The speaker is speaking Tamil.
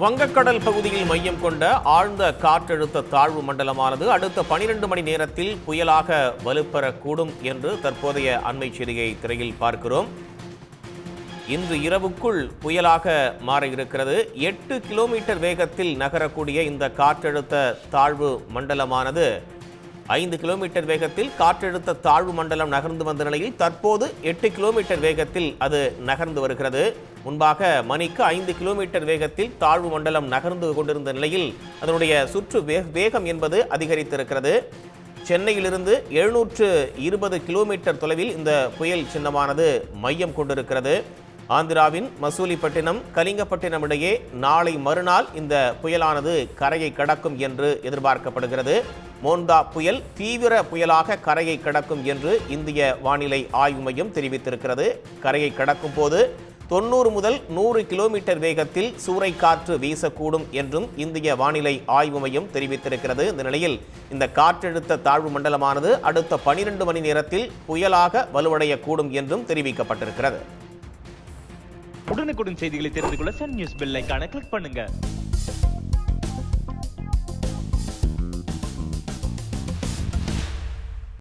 வங்கக்கடல் பகுதியில் மையம் கொண்ட ஆழ்ந்த காற்றழுத்த தாழ்வு மண்டலமானது அடுத்த 12 மணி நேரத்தில் புயலாக வலுப்பெறக்கூடும் என்று தற்போதைய அண்மை செய்தியை திரையில் பார்க்கிறோம். இன்று இரவுக்குள் புயலாக மாற இருக்கிறது. 8 கிலோமீட்டர் வேகத்தில் நகரக்கூடிய இந்த காற்றழுத்த தாழ்வு மண்டலமானது 5 கிலோமீட்டர் வேகத்தில் காற்றழுத்த தாழ்வு மண்டலம் நகர்ந்து வந்த நிலையில் தற்போது 8 கிலோமீட்டர் வேகத்தில் அது நகர்ந்து வருகிறது. முன்பாக மணிக்கு 5 கிலோமீட்டர் வேகத்தில் தாழ்வு மண்டலம் நகர்ந்து கொண்டிருந்த நிலையில் அதனுடைய சுற்று வேகம் என்பது அதிகரித்திருக்கிறது. சென்னையிலிருந்து 720 கிலோமீட்டர் தொலைவில் இந்த புயல் சின்னமானது மையம் கொண்டிருக்கிறது. ஆந்திராவின் மசூலிப்பட்டினம் கலிங்கப்பட்டினம் இடையே நாளை மறுநாள் இந்த புயலானது கரையை கடக்கும் என்று எதிர்பார்க்கப்படுகிறது. மோந்தா புயல் தீவிர புயலாக கரையை கடக்கும் என்று இந்திய வானிலை ஆய்வு மையம் தெரிவித்திருக்கிறது. கரையை கடக்கும் போது 90 முதல் 100 கிலோமீட்டர் வேகத்தில் சூறைக்காற்று வீசக்கூடும் என்றும் இந்திய வானிலை ஆய்வு மையம் தெரிவித்திருக்கிறது. இந்த நிலையில் இந்த காற்றழுத்த தாழ்வு மண்டலமானது அடுத்த 12 மணி நேரத்தில் புயலாக வலுவடையக்கூடும் என்றும் தெரிவிக்கப்பட்டிருக்கிறது. உடனுக்குடன் செய்திகளை தெரிந்து கொள்ள சன் நியூஸ் பெல் ஐகானை கிளிக் பண்ணுங்க.